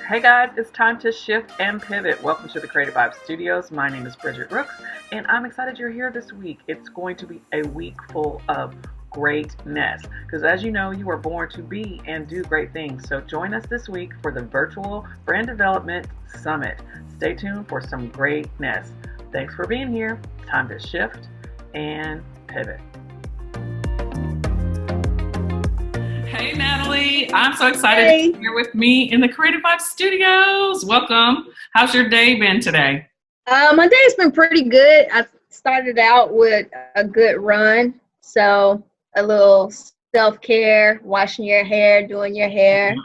Hey guys, it's time to shift and pivot. Welcome to the Cre8tive Vibe Studios. My name is Bridget Brooks, and I'm excited you're here this week. It's going to be a week full of greatness because, as you know, you were born to be and do great things. So join us this week for the virtual brand development summit. Stay tuned for some greatness. Thanks for being here. Time to shift and pivot. Hey, Natalie. I'm so excited Hey. you're here with me in the Cre8tive Vibe Studios. Welcome. How's your day been today? My day's been pretty good. I started out with a good run. So a little self-care, washing your hair, doing your hair,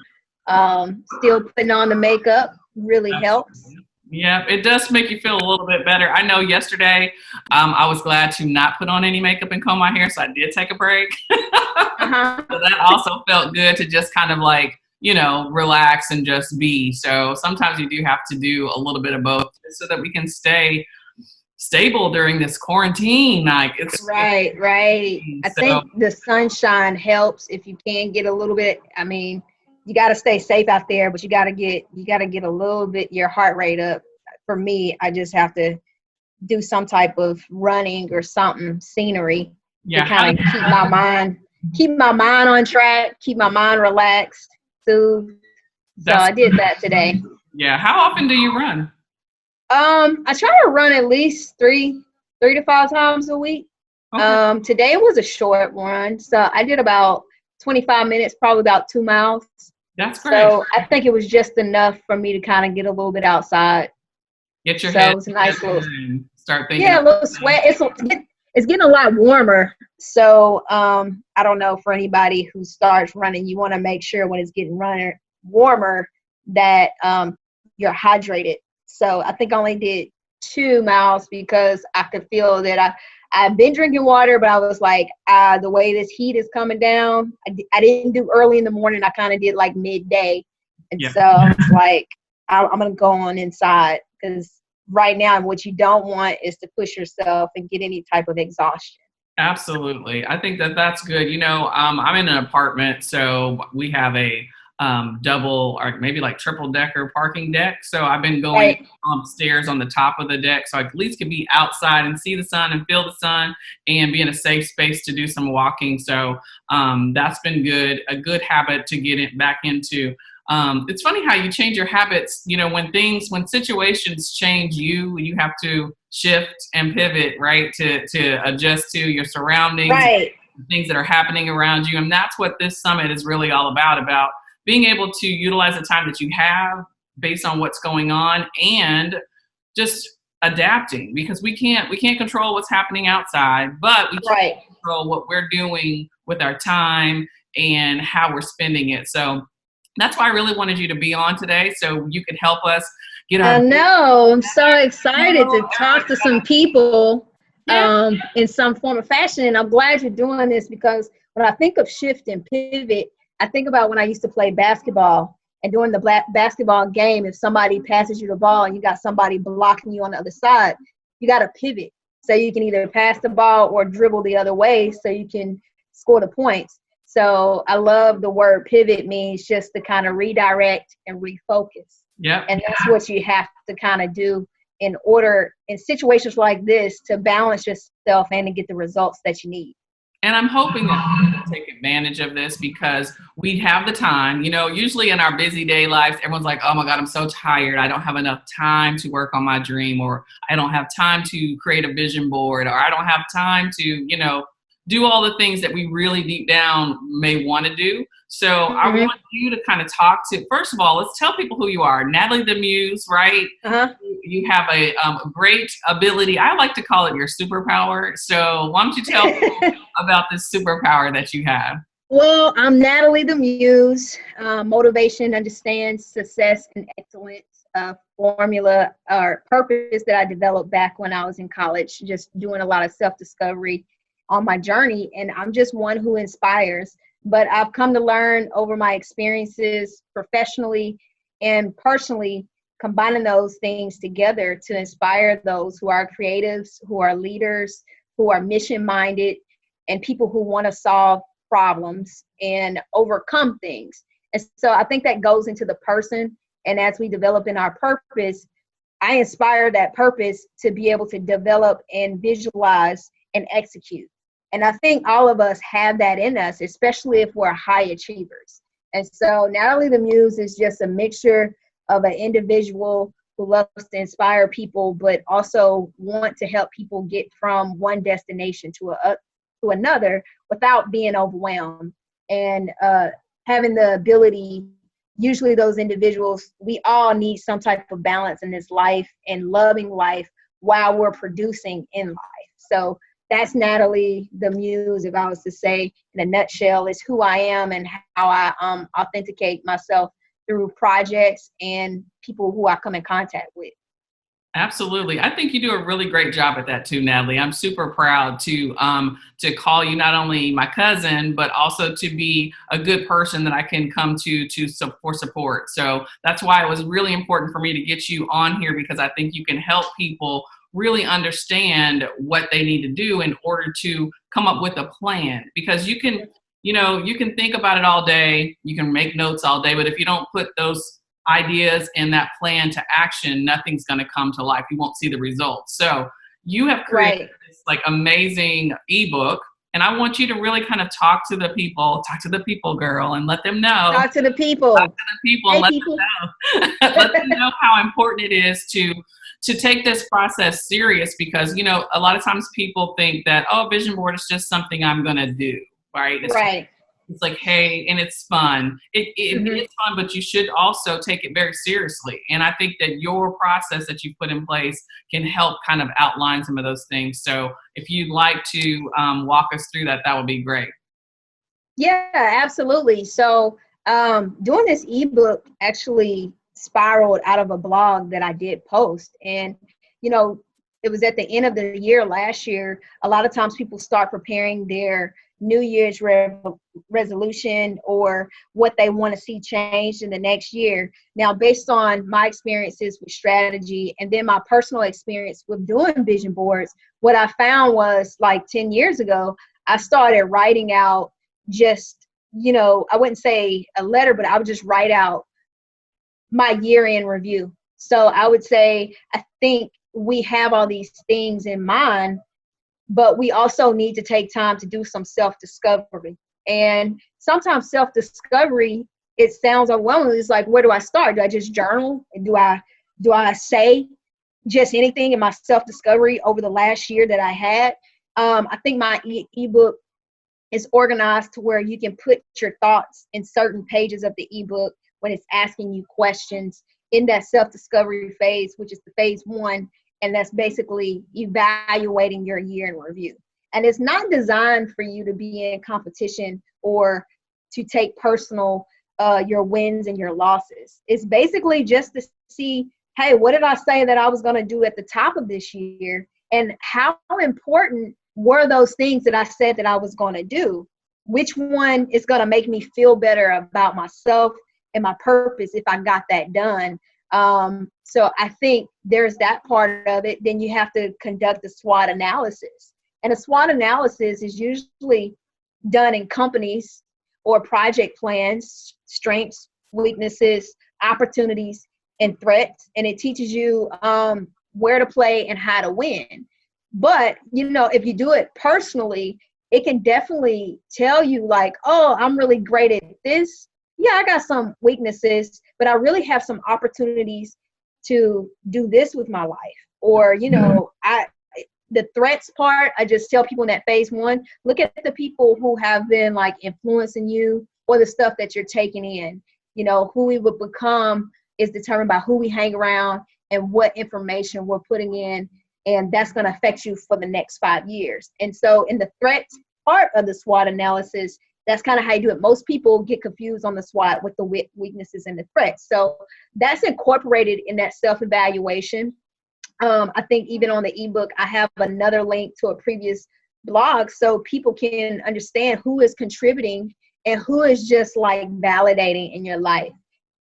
still putting on the makeup really helps. Yeah, it does make you feel a little bit better. I know yesterday I was glad to not put on any makeup and comb my hair, so I did take a break. Uh-huh. So that also felt good to just kind of like, relax and just be. So sometimes you do have to do a little bit of both so that we can stay stable during this quarantine. Like it's Right. I so think the sunshine helps if you can get a little bit. I mean, you got to stay safe out there, but you got to get a little bit your heart rate up. For me, I just have to do some type of running or something, scenery to yeah, kind of keep my mind on track, keep my mind relaxed, soothed. So that's I did that today. yeah. How often do you run? I try to run at least three to five times a week. Okay, Today was a short one, so I did about 25 minutes, probably about 2 miles. that's great. So I think it was just enough for me to kind of get a little bit outside. Get your So head it was a nice together little, and start thinking. yeah, a little sweat. It's getting a lot warmer. So I don't know, for anybody who starts running, you want to make sure when it's getting warmer that you're hydrated. So I think I only did 2 miles because I could feel that I've been drinking water, but I was like, the way this heat is coming down, I didn't do early in the morning. I kind of did like midday. And Yeah, so it's like, I'm going to go on inside because right now what you don't want is to push yourself and get any type of exhaustion. absolutely. I think that that's good. I'm in an apartment, so we have a double or maybe like triple decker parking deck. So I've been going Right. upstairs on the top of the deck so I at least can be outside and see the sun and feel the sun and be in a safe space to do some walking. So that's been good, a good habit to get it back into. It's funny how you change your habits, when situations change you have to shift and pivot, right? To adjust to your surroundings, Right. things that are happening around you. And that's what this summit is really all about being able to utilize the time that you have based on what's going on and just adapting because we can't control what's happening outside, but we can Right. control what we're doing with our time and how we're spending it. So that's why I really wanted you to be on today so you could help us get I our know. I'm so excited to talk to some people yeah. in some form or fashion. And I'm glad you're doing this because when I think of shift and pivot, I think about when I used to play basketball. And during the basketball game, if somebody passes you the ball and you got somebody blocking you on the other side, you got to pivot. So you can either pass the ball or dribble the other way so you can score the points. So I love the word pivot means just to kind of redirect and refocus. Yep. And that's what you have to kind of do in order in situations like this to balance yourself and to get the results that you need. And I'm hoping that people take advantage of this because we have the time. Usually in our busy day lives, everyone's like, oh my God, I'm so tired. I don't have enough time to work on my dream, or I don't have time to create a vision board, or I don't have time to, do all the things that we really deep down may want to do. So I Mm-hmm. want you to kind of talk to, first of all, let's tell people who you are. Natalie The Muse, right? Uh-huh. You have a great ability. I like to call it your superpower. So why don't you tell people about this superpower that you have? Well, I'm Natalie The Muse. Motivation, understand, success, and excellence. Formula or purpose that I developed back when I was in college, just doing a lot of self-discovery on my journey. And I'm just one who inspires. But I've come to learn over my experiences professionally and personally, combining those things together to inspire those who are creatives, who are leaders, who are mission minded, and people who want to solve problems and overcome things. And so I think that goes into the person And as we develop in our purpose, I inspire that purpose to be able to develop and visualize and execute. And I think all of us have that in us, especially if we're high achievers. And so Natalie the Muse is just a mixture of an individual who loves to inspire people, but also want to help people get from one destination to another without being overwhelmed. And having the ability, usually those individuals, we all need some type of balance in this life and loving life while we're producing in life. So that's Natalie the Muse, if I was to say in a nutshell, is who I am and how I authenticate myself through projects and people who I come in contact with. Absolutely. I think you do a really great job at that too, Natalie. I'm super proud to call you not only my cousin, but also to be a good person that I can come to for support. So that's why it was really important for me to get you on here, because I think you can help people really understand what they need to do in order to come up with a plan. Because you can think about it all day, you can make notes all day, but if you don't put those ideas and that plan to action, nothing's going to come to life. You won't see the results. So you have created this like amazing ebook, and I want you to really kind of talk to the people, girl, and let them know. Talk to the people. Talk to the people. And let them know. Let them know how important it is to take this process serious, because a lot of times people think that, oh, vision board is just something I'm going to do, right? It's like, hey, and it's fun. It's fun, but you should also take it very seriously. And I think that your process that you put in place can help kind of outline some of those things. So if you'd like to walk us through that, that would be great. Yeah, absolutely. So doing this ebook actually spiraled out of a blog that I did post. And, it was at the end of the year last year. A lot of times people start preparing their New Year's resolution or what they want to see changed in the next year. Now, based on my experiences with strategy and then my personal experience with doing vision boards, what I found was like 10 years ago, I started writing out just, I wouldn't say a letter, but I would just write out my year-end review. So I would say, I think we have all these things in mind, but we also need to take time to do some self-discovery. And sometimes self-discovery, it sounds overwhelming. It's like, where do I start? Do I just journal? And do I say just anything in my self-discovery over the last year that I had? I think my ebook is organized to where you can put your thoughts in certain pages of the ebook when it's asking you questions in that self-discovery phase, which is the phase 1. And that's basically evaluating your year in review. And it's not designed for you to be in competition or to take personal your wins and your losses. It's basically just to see, hey, what did I say that I was going to do at the top of this year? And how important were those things that I said that I was going to do? Which one is going to make me feel better about myself and my purpose if I got that done? So I think there's that part of it. Then you have to conduct a SWOT analysis. And a SWOT analysis is usually done in companies or project plans, strengths, weaknesses, opportunities, and threats. And it teaches you where to play and how to win. But, if you do it personally, it can definitely tell you like, oh, I'm really great at this. Yeah, I got some weaknesses, but I really have some opportunities to do this with my life. Or, the threats part, I just tell people in that phase 1, look at the people who have been like influencing you or the stuff that you're taking in. Who we would become is determined by who we hang around and what information we're putting in. And that's going to affect you for the next 5 years. And so in the threats part of the SWOT analysis, that's kind of how you do it. Most people get confused on the SWOT with the weaknesses and the threats. So that's incorporated in that self-evaluation. I think even on the ebook, I have another link to a previous blog so people can understand who is contributing and who is just like validating in your life.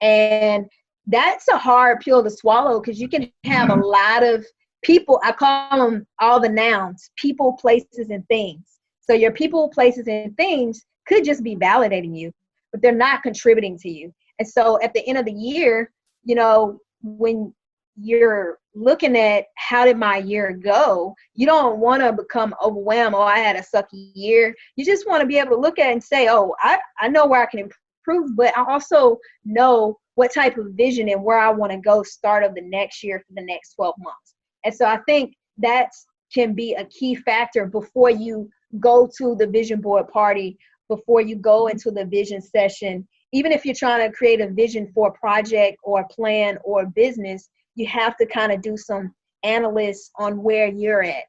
And that's a hard pill to swallow because you can have a lot of people, I call them all the nouns, people, places, and things. So your people, places, and things could just be validating you, but they're not contributing to you. And so at the end of the year, when you're looking at how did my year go, you don't want to become overwhelmed. Oh, I had a sucky year. You just want to be able to look at it and say, oh, I know where I can improve, but I also know what type of vision and where I want to go start of the next year for the next 12 months. And so I think that can be a key factor before you go to the vision board party, before you go into the vision session. Even if you're trying to create a vision for a project or a plan or a business, you have to kind of do some analysis on where you're at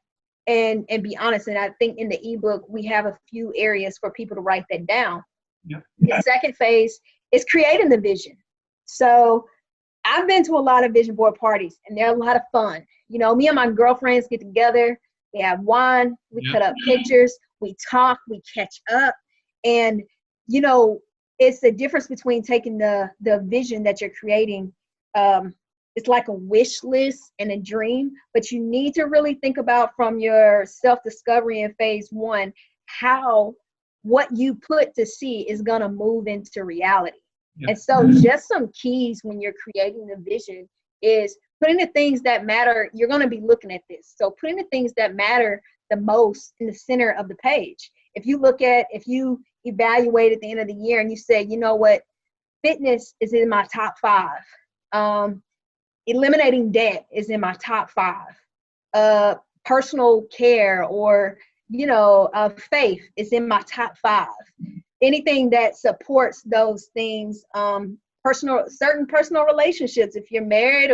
and be honest. And I think in the ebook, we have a few areas for people to write that down. Yep. The second phase is creating the vision. So I've been to a lot of vision board parties, and they're a lot of fun. Me and my girlfriends get together, we have wine, we cut up pictures, we talk, we catch up. And, it's the difference between taking the vision that you're creating. It's like a wish list and a dream, but you need to really think about from your self-discovery in phase one, what you put to see is going to move into reality. And so just some keys when you're creating the vision is putting the things that matter. You're going to be looking at this. So putting the things that matter the most in the center of the page. If you evaluate at the end of the year and you say, you know what, fitness is in my top 5. Eliminating debt is in my top 5. Personal care or, faith is in my top 5. Anything that supports those things, certain personal relationships, if you're married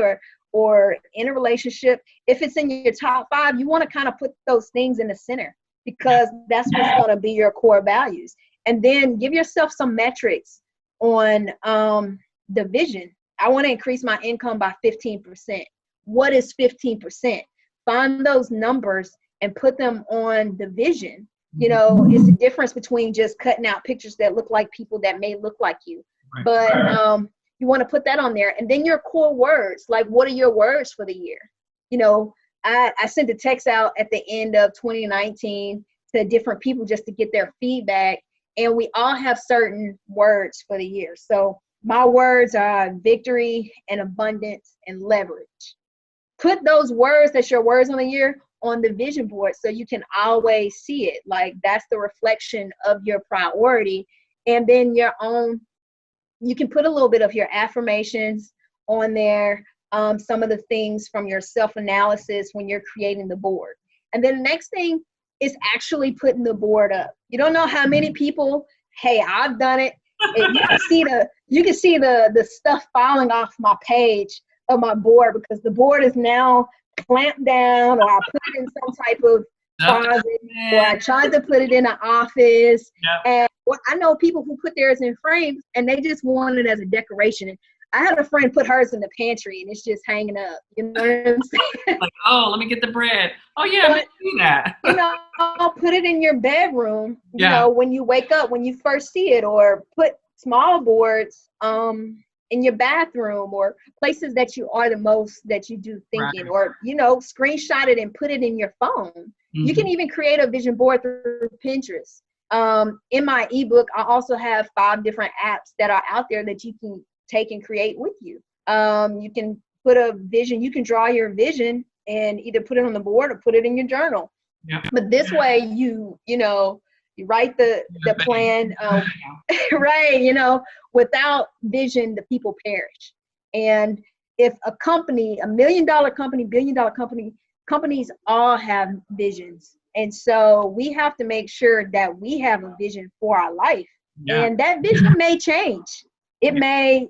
or in a relationship, if it's in your top 5, you want to kind of put those things in the center because that's what's going to be your core values. And then give yourself some metrics on the vision. I want to increase my income by 15%. What is 15%? Find those numbers and put them on the vision. It's the difference between just cutting out pictures that look like people that may look like you. Right. But you want to put that on there. And then your core words, like what are your words for the year? I sent a text out at the end of 2019 to different people just to get their feedback. And we all have certain words for the year. So my words are victory and abundance and leverage. Put those words, that's your words on the year, on the vision board so you can always see it. Like that's the reflection of your priority. And then you can put a little bit of your affirmations on there, some of the things from your self-analysis when you're creating the board. And then the next thing is actually putting the board up. You don't know how many people, hey, I've done it. And you can see the stuff falling off my page of my board because the board is now clamped down, or I put it in some type of closet, or I tried to put it in an office. And I know people who put theirs in frames and they just want it as a decoration. And I had a friend put hers in the pantry and it's just hanging up. You know what I'm saying? Like, oh, let me get the bread. Oh yeah, I see that. Put it in your bedroom. When you wake up, when you first see it, or put small boards in your bathroom or places that you are the most that you do thinking, right. Or screenshot it and put it in your phone. You can even create a vision board through Pinterest. In my ebook, I also have 5 different apps that are out there that you can take and create with you. You can put a vision, you can draw your vision and either put it on the board or put it in your journal. But this way you write the plan, right? Without vision, the people perish. And if a company, $1 million company, $1 billion company, companies all have visions. And so we have to make sure that we have a vision for our life. And that vision may change. It may,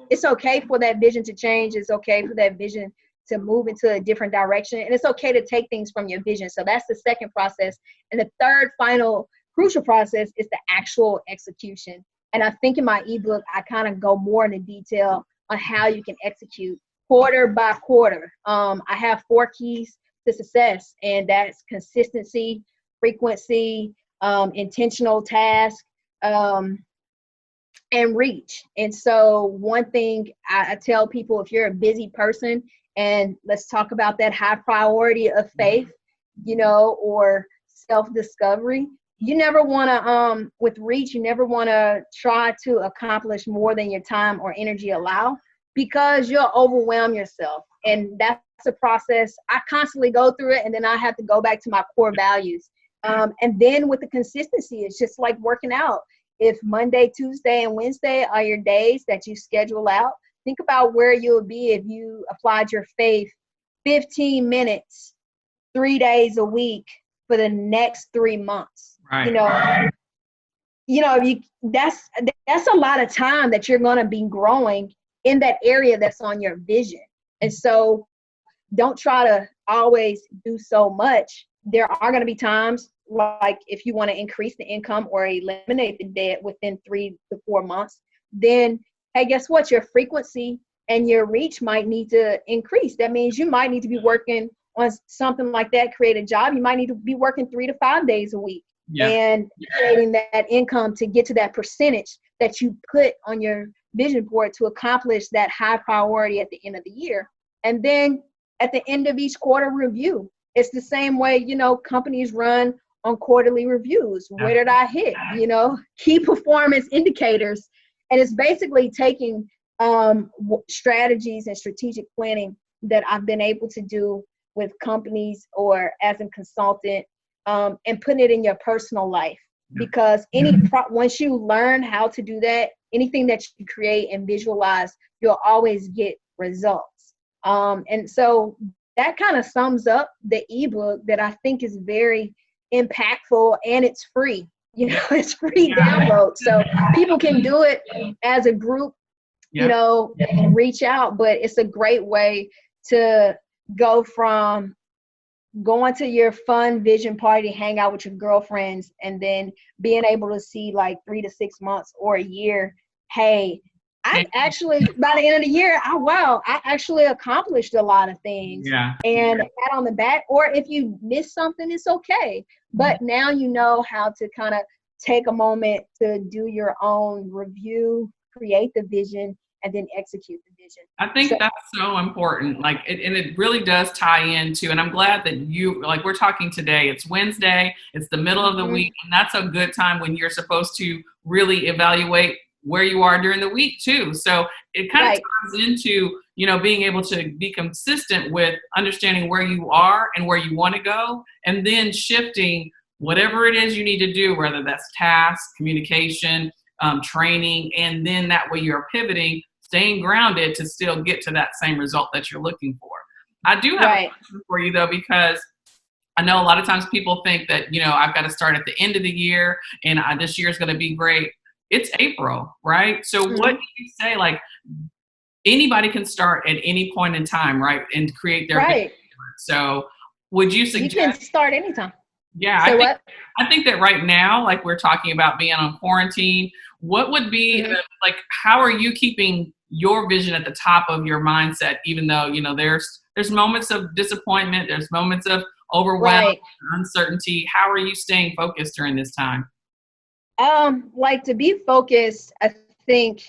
it's okay for that vision to change. It's okay for that vision to move into a different direction. And it's okay to take things from your vision. So that's the second process. And the third, final, crucial process is the actual execution. And I think in my ebook, I kind of go more into detail on how you can execute quarter by quarter. I have 4 keys to success, and that's consistency, frequency, intentional task, and reach. And so one thing I tell people, if you're a busy person, and let's talk about that high priority of faith, or self-discovery, you never want to, with reach, you never want to try to accomplish more than your time or energy allow. because you'll overwhelm yourself. And that's a process. I constantly go through it, and then I have to go back to my core values. And then with the consistency, it's just like working out. If Monday, Tuesday, and Wednesday are your days that you schedule out, think about where you'll be if you applied your faith 15 minutes, 3 days a week for the next 3 months. Right. That's a lot of time that you're going to be growing in that area that's on your vision. And so don't try to always do so much. There are going to be times, like if you want to increase the income or eliminate the debt within 3 to 4 months, then hey, guess what? Your frequency and your reach might need to increase. That means you might need to be working on something like that, create a job. You might need to be working 3 to 5 days a week and creating that income to get to that percentage that you put on your vision board to accomplish that high priority at the end of the year. And then at the end of each quarter review, it's the same way, companies run on quarterly reviews. Where did I hit? Key performance indicators. And it's basically taking strategies and strategic planning that I've been able to do with companies or as a consultant, and putting it in your personal life. Because once you learn how to do that, anything that you create and visualize, you'll always get results. And so that kind of sums up the ebook that I think is very impactful, and it's free. It's free download. So people can do it as a group, and reach out. But it's a great way to go from going to your fun vision party, hang out with your girlfriends, and then being able to see like 3 to 6 months or a year, hey, I actually, by the end of the year, I actually accomplished a lot of things. And pat on the back. Or if you miss something, it's okay. But now you know how to kind of take a moment to do your own review, create the vision, and then execute the vision. I think that's so important. And it really does tie into, and I'm glad that we're talking today. It's Wednesday, it's the middle of the week, and that's a good time when you're supposed to really evaluate where you are during the week too. So it kind of ties into, being able to be consistent with understanding where you are and where you want to go, and then shifting whatever it is you need to do, whether that's tasks, communication, training, and then that way you're pivoting, staying grounded to still get to that same result that you're looking for. I do have a question for you though, because I know a lot of times people think that, I've got to start at the end of the year and this year is going to be great. It's April, right? So what do you say? Like, anybody can start at any point in time, right? And create their business. So would you suggest? You can start anytime. Yeah. I think that right now, like we're talking about being on quarantine, what would be how are you keeping your vision at the top of your mindset, even though, there's moments of disappointment, there's moments of overwhelm, uncertainty. How are you staying focused during this time? To be focused, I think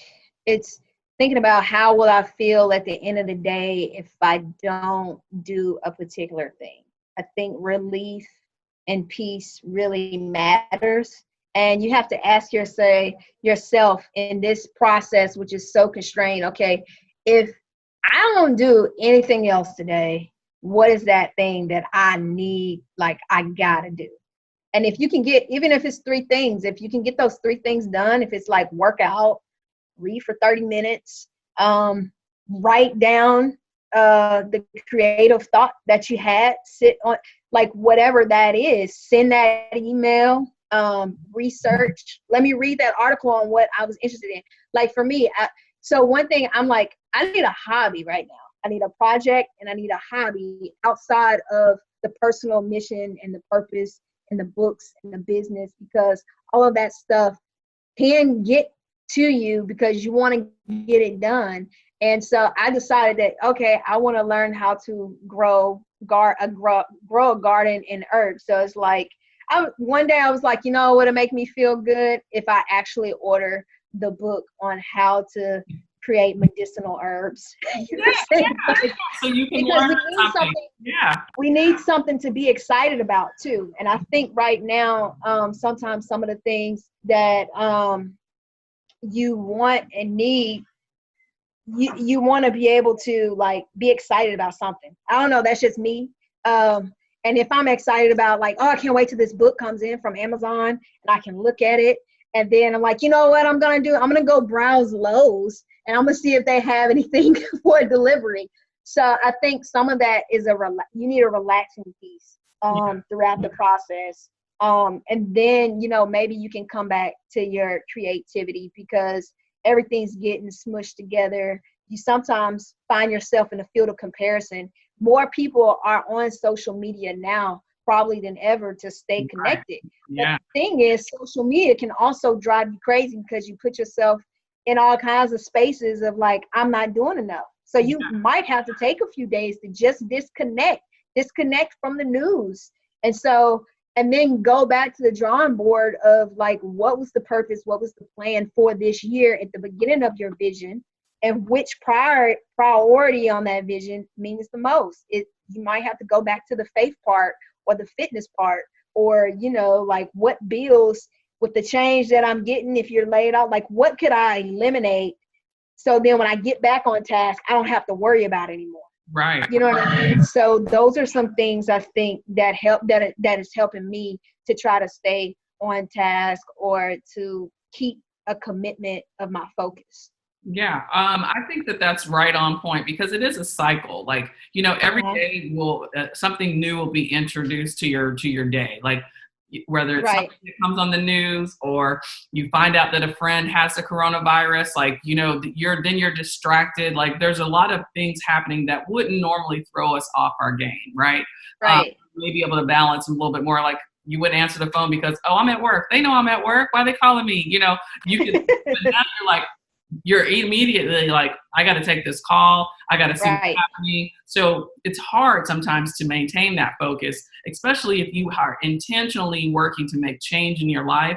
it's thinking about how will I feel at the end of the day if I don't do a particular thing. I think relief and peace really matters. And you have to ask yourself in this process, which is so constrained, okay, if I don't do anything else today, what is that thing that I need, I gotta do? And if you can get, even if it's 3 things, if you can get those 3 things done, if it's like work out, read for 30 minutes, write down the creative thought that you had, sit on, whatever that is, send that email, research. Let me read that article on what I was interested in. For me, so one thing I need a hobby right now. I need a project and I need a hobby outside of the personal mission and the purpose and the books and the business, because all of that stuff can get to you because you want to get it done. And so I decided that, okay, I want to learn how to grow a garden and herbs. So it's one day I was like, what'll make me feel good if I actually order the book on how to create medicinal herbs. So you can learn something. We need something to be excited about too. And I think right now, sometimes some of the things that you want and need, you want to be able to like be excited about something. I don't know, that's just me. And if I'm excited about like, oh, I can't wait till this book comes in from Amazon and I can look at it. And then I'm like, you know what I'm going to do? I'm going to go browse Lowe's and I'm going to see if they have anything for delivery. So I think some of that is you need a relaxing piece throughout the process. And then, you know, maybe you can come back to your creativity because everything's getting smushed together. You sometimes find yourself in a field of comparison. More people are on social media now probably than ever to stay connected. Yeah. But the thing is, social media can also drive you crazy because you put yourself in all kinds of spaces of like, I'm not doing enough. So you might have to take a few days to just disconnect from the news. And then go back to the drawing board of like, what was the purpose? What was the plan for this year at the beginning of your vision? And which priority on that vision means the most? You might have to go back to the faith part or the fitness part, or, you know, like what bills with the change that I'm getting, if you're laid off, like what could I eliminate? So then when I get back on task, I don't have to worry about it anymore. Right. You know what I mean? So those are some things I think that is helping me to try to stay on task or to keep a commitment of my focus. Yeah, I think that that's right on point because it is a cycle. Like, you know, every day will something new will be introduced to your day. Like whether it's something that comes on the news or you find out that a friend has the coronavirus, like, you know, you're distracted. Like there's a lot of things happening that wouldn't normally throw us off our game, right? Right. Maybe able to balance a little bit more. Like you wouldn't answer the phone because, oh, I'm at work. They know I'm at work. Why are they calling me? You know, you could, but now you're like, you're immediately like, I got to take this call. I got to see what's happening. So it's hard sometimes to maintain that focus, especially if you are intentionally working to make change in your life,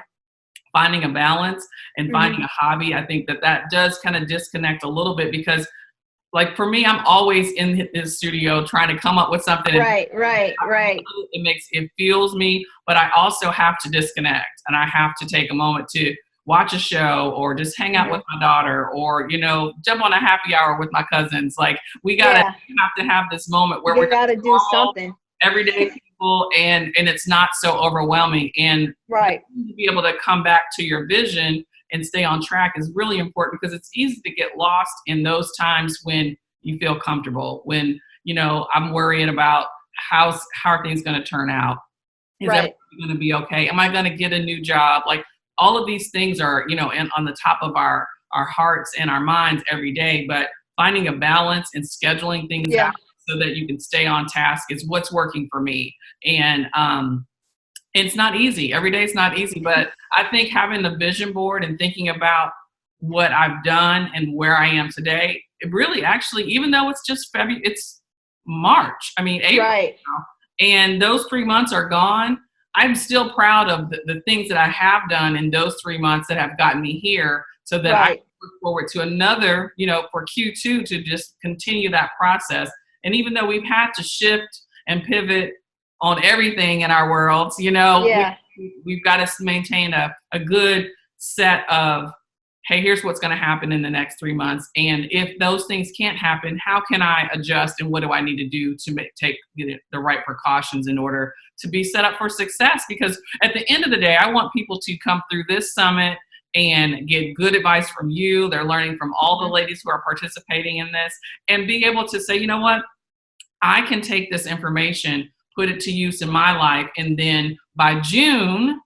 finding a balance and finding a hobby. I think that does kind of disconnect a little bit because like for me, I'm always in the studio trying to come up with something. Right. It fuels me, but I also have to disconnect and I have to take a moment to watch a show or just hang out with my daughter or, you know, jump on a happy hour with my cousins. Like we have to have this moment where we got to do something. Everyday people and it's not so overwhelming. And to be able to come back to your vision and stay on track is really important because it's easy to get lost in those times when you feel comfortable, when, you know, I'm worrying about how are things going to turn out? Is everything going to be okay? Am I going to get a new job? Like, all of these things are, you know, on the top of our hearts and our minds every day, but finding a balance and scheduling things out so that you can stay on task is what's working for me. And it's not easy. Every day is not easy, but I think having the vision board and thinking about what I've done and where I am today, it really actually, even though it's just February, it's March, April now, and those 3 months are gone. I'm still proud of the things that I have done in those 3 months that have gotten me here so that I look forward to another, you know, for Q2 to just continue that process. And even though we've had to shift and pivot on everything in our worlds, you know, we've got to maintain a good set of, hey, here's what's going to happen in the next 3 months. And if those things can't happen, how can I adjust and what do I need to do to take the right precautions in order to be set up for success? Because at the end of the day, I want people to come through this summit and get good advice from you. They're learning from all the ladies who are participating in this and being able to say, you know what, I can take this information, put it to use in my life. And then by June,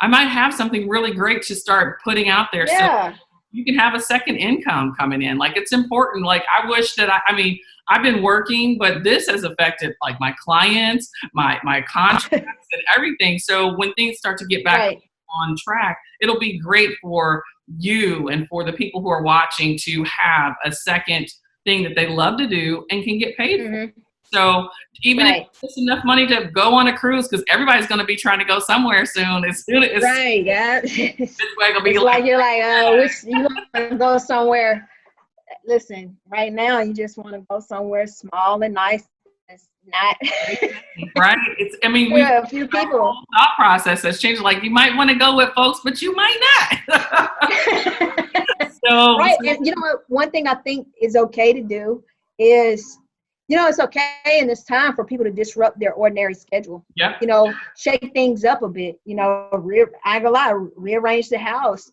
I might have something really great to start putting out there. So you can have a second income coming in. Like it's important. Like I wish that I've been working, but this has affected like my clients, my contracts and everything. So when things start to get back on track, it'll be great for you and for the people who are watching to have a second thing that they love to do and can get paid for. So even if it's enough money to go on a cruise, because everybody's going to be trying to go somewhere soon. It's it's gonna be like you're like, you want to go somewhere. Listen, right now you just want to go somewhere small and nice. It's not right. It's we have a few people. Thought process has changed. Like you might want to go with folks, but you might not. So, Right. And you know what? One thing I think is okay to do is, it's okay in this time for people to disrupt their ordinary schedule. yeah, Shake things up a bit. I ain't gonna lie, rearrange the house.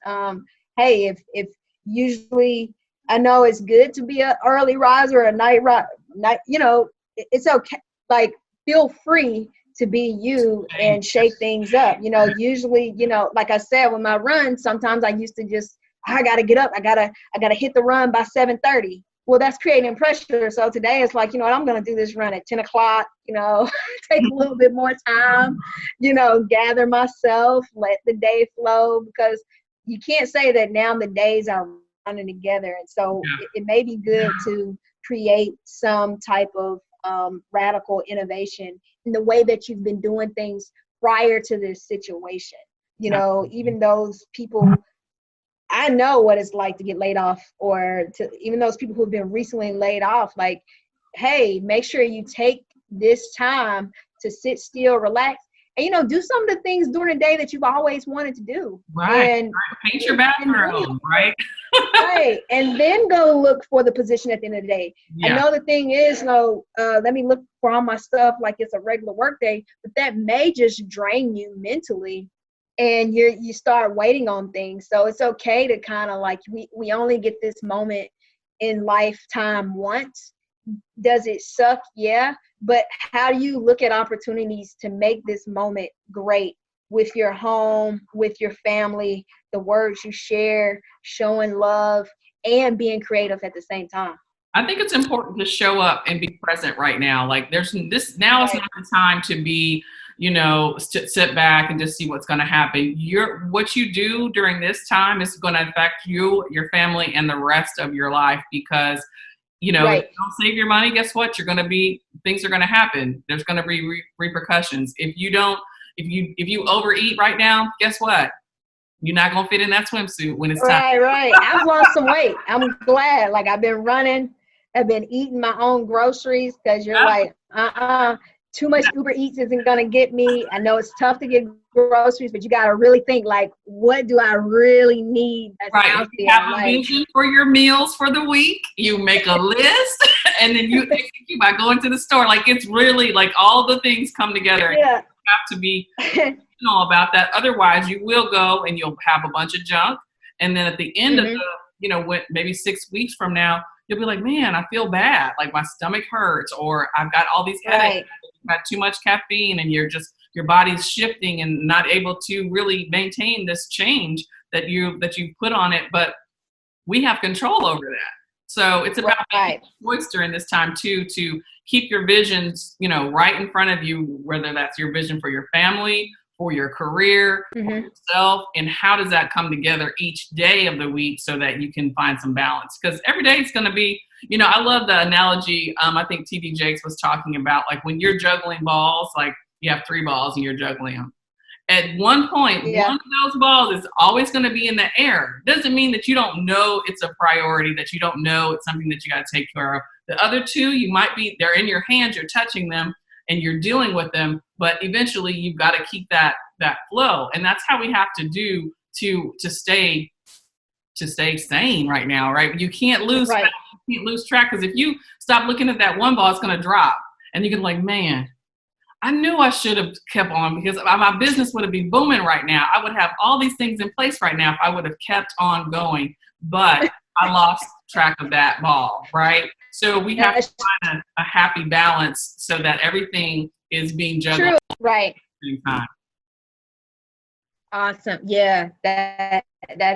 Hey, if usually I know it's good to be an early riser or a night. It's okay. Like, feel free to be you and shake things up. Usually, like I said, when I run, sometimes I used to just, I gotta get up. I gotta hit the run by 7:30. Well, that's creating pressure. So today it's like, I'm gonna do this run at 10 o'clock. Take a little bit more time. Gather myself, let the day flow, because you can't say that now the days are running together. And so it may be good to create some type of radical innovation in the way that you've been doing things prior to this situation. Even those people, I know what it's like to get laid off, or to even those people who've been recently laid off, like, hey, make sure you take this time to sit still, relax, and, do some of the things during the day that you've always wanted to do. right. And Paint your bathroom, right? right. And then go look for the position at the end of the day. Yeah. I know the thing is, let me look for all my stuff like it's a regular work day, but that may just drain you mentally, and you start waiting on things. So it's okay to kind of like, we only get this moment in lifetime once. Does it suck? Yeah. But how do you look at opportunities to make this moment great with your home, with your family, the words you share, showing love, and being creative at the same time? I think it's important to show up and be present right now. Like, now is not the time to be, sit back and just see what's going to happen. What you do during this time is going to affect you, your family, and the rest of your life, because if you don't save your money, guess what? Things are going to happen. There's going to be repercussions. If you overeat right now, guess what? You're not going to fit in that swimsuit when it's time. Right. I've lost some weight. I'm glad. Like, I've been running. I've been eating my own groceries, because you're like, too much Uber Eats isn't going to get me. I know it's tough to get groceries, but you got to really think, like, what do I really need that's out there? You have a vision for your meals for the week. You make a list, and then you execute by going to the store. Like, it's really like all the things come together. Yeah. You have to be about that. Otherwise, you will go and you'll have a bunch of junk. And then at the end of the, maybe 6 weeks from now, you'll be like, man, I feel bad. Like, my stomach hurts, or I've got all these headaches. You've got too much caffeine, and your body's shifting and not able to really maintain this change that you put on it. But we have control over that. So it's about making a choice during this time too, to keep your visions, right in front of you, whether that's your vision for your family, for your career, for yourself, and how does that come together each day of the week so that you can find some balance? Because every day it's going to be, I love the analogy. I think TD Jakes was talking about, like, when you're juggling balls, like, you have 3 balls and you're juggling them. At one point, one of those balls is always going to be in the air. Doesn't mean that you don't know it's a priority, that you don't know it's something that you got to take care of. The other 2, they're in your hands, you're touching them, and you're dealing with them, but eventually you've got to keep that flow. And that's how we have to do to stay sane right now, right? You can't lose track. You can't lose track, because if you stop looking at that one ball, it's going to drop. And you can, like, man, I knew I should have kept on, because my business would have been booming right now. I would have all these things in place right now if I would have kept on going. But I lost track of that ball, right? So we have to find a happy balance so that everything is being juggled. True. Right. At the same time. Awesome. Yeah, that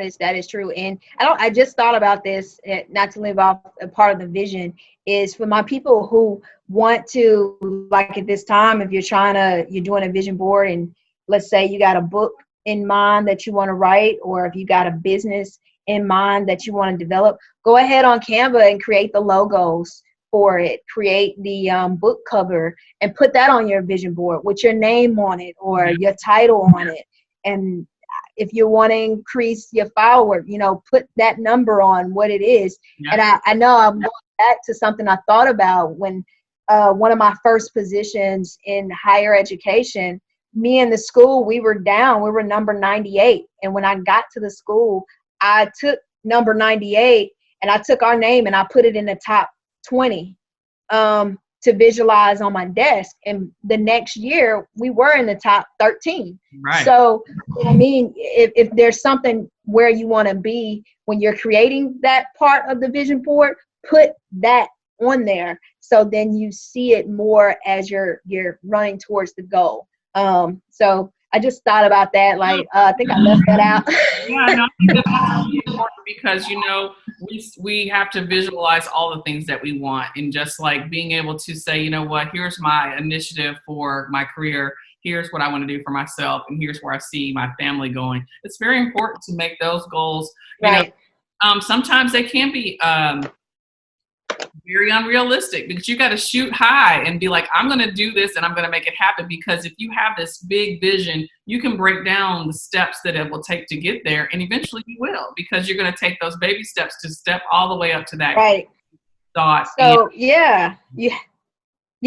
is true. And I just thought about this, not to live off a part of the vision, is for my people who want to, like, at this time, if you're doing a vision board, and let's say you got a book in mind that you want to write, or if you got a business in mind that you want to develop, go ahead on Canva and create the logos for it, create the book cover, and put that on your vision board with your name on it or your title on it. And if you want to increase your follower, put that number on what it is. Yeah. And I know I'm going back to something I thought about when one of my first positions in higher education, me and the school, we were number 98. And when I got to the school, I took number 98, and I took our name and I put it in the top 20 to visualize on my desk. And the next year we were in the top 13. Right. So, I mean, if there's something where you want to be when you're creating that part of the vision board, put that on there. So then you see it more as you're running towards the goal. So I just thought about that. Like, I think I left that out. Yeah, no, I think that's really important because, you know, we have to visualize all the things that we want, and just like being able to say, you know what, here's my initiative for my career. Here's what I want to do for myself, and here's where I see my family going. It's very important to make those goals. You Right. know, sometimes they can be very unrealistic, because you got to shoot high and be like, I'm going to do this and I'm going to make it happen. Because if you have this big vision, you can break down the steps that it will take to get there, and eventually you will, because you're going to take those baby steps to step all the way up to that Right. thought. So yeah, you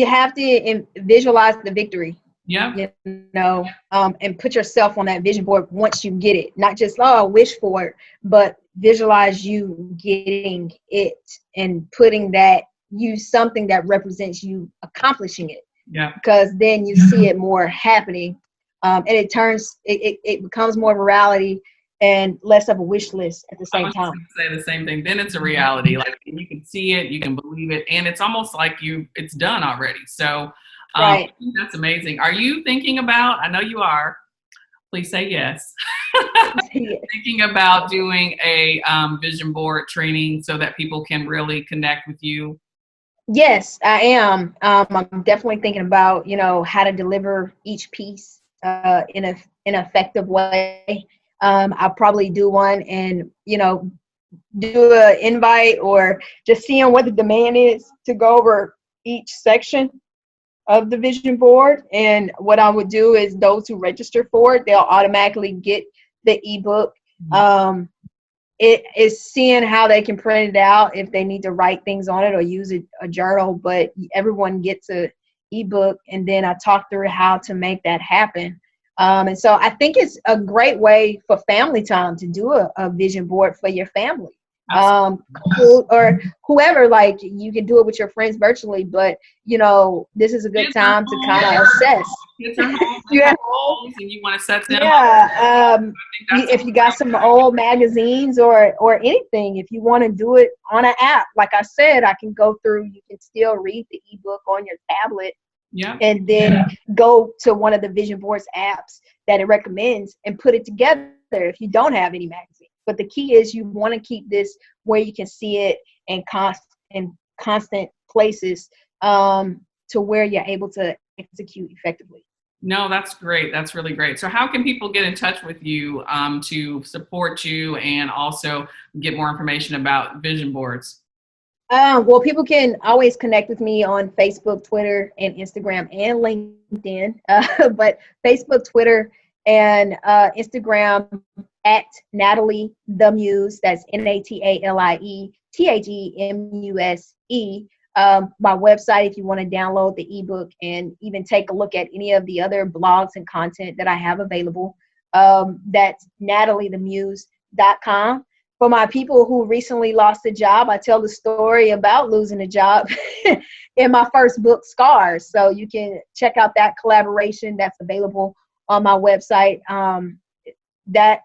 have to visualize the victory. Yeah. You know, and put yourself on that vision board once you get it. Not just, oh, wish for it, but visualize you getting it and putting that, use something that represents you accomplishing it. Yeah. Because then you see it more happening, and it becomes more of a reality and less of a wish list at the same time. I say the same thing. Then it's a reality. Like, you can see it, you can believe it, and it's almost like it's done already. So Right. that's amazing. Are you thinking about, I know you are, please say yes, thinking about doing a vision board training so that people can really connect with you? Yes, I am. I'm definitely thinking about, you know, how to deliver each piece in an effective way. I'll probably do one and, you know, do an invite or just seeing what the demand is to go over each section of the vision board. And what I would do is those who register for it, they'll automatically get the ebook. It is seeing how they can print it out if they need to write things on it or use a journal, but everyone gets a ebook, and then I talk through how to make that happen. And so I think it's a great way for family time to do a vision board for your family. Or whoever, like, you can do it with your friends virtually, but you know, this is a good time to kind of assess. Kids are home, you have goals, and you want to set them up. If you got some old magazines or anything, if you want to do it on an app, like I said, I can go through, you can still read the ebook on your tablet. Yeah. And then go to one of the vision boards apps that it recommends and put it together if you don't have any magazines. But the key is you want to keep this where you can see it in constant places, to where you're able to execute effectively. No, that's great. That's really great. So how can people get in touch with you to support you and also get more information about vision boards? Well, people can always connect with me on Facebook, Twitter, and Instagram, and LinkedIn. But Facebook, Twitter, and Instagram at Natalie The Muse. That's NATALIE THEMUSE. My website, if you want to download the ebook and even take a look at any of the other blogs and content that I have available, that's NatalieTheMuse.com. For my people who recently lost a job, I tell the story about losing a job in my first book, Scars. So you can check out that collaboration that's available on my website. That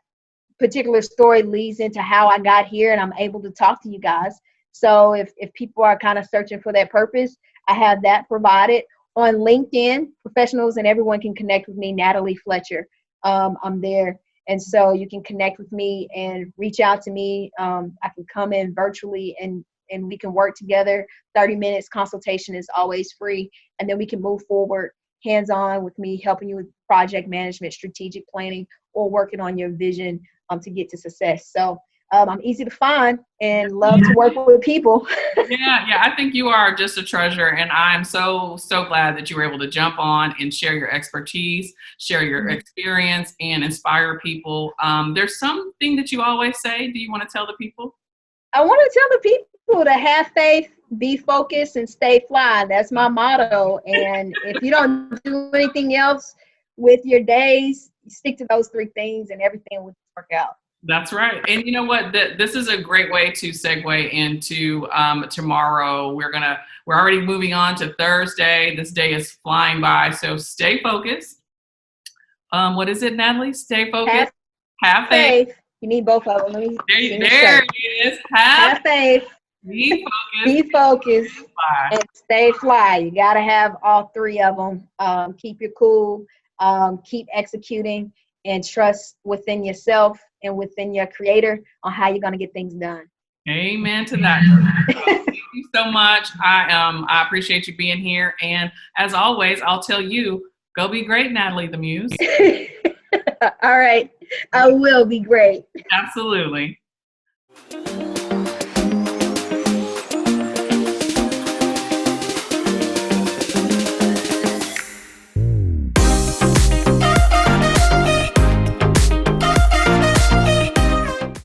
particular story leads into how I got here and I'm able to talk to you guys. So if people are kind of searching for that purpose, I have that provided. On LinkedIn, professionals and everyone can connect with me, Natalie Fletcher. I'm there. And so you can connect with me and reach out to me. I can come in virtually and we can work together. 30 minutes consultation is always free. And then we can move forward hands-on with me, helping you with project management, strategic planning, or working on your vision to get to success. So I'm easy to find and love to work with people. Yeah, I think you are just a treasure, and I'm so glad that you were able to jump on and share your expertise, share your experience, and inspire people. There's something that you always say. Do you want to tell the people? I want to tell the people to have faith, be focused, and stay fly. That's my motto. And if you don't do anything else with your days, stick to those three things, and everything will work out. That's right. And you know what? This is a great way to segue into tomorrow. We're already moving on to Thursday. This day is flying by. So stay focused. What is it, Natalie? Stay focused. Have Have faith. faith. You need both of them. Let me see the There shirt. it is. Have faith. Be focused. Be focused. Fly. And stay fly. You got to have all three of them. Keep your cool. Keep executing and trust within yourself and within your creator on how you're going to get things done. Amen to that. Thank you so much. I appreciate you being here. And as always, I'll tell you, go be great, Natalie the Muse. All right. I will be great. Absolutely.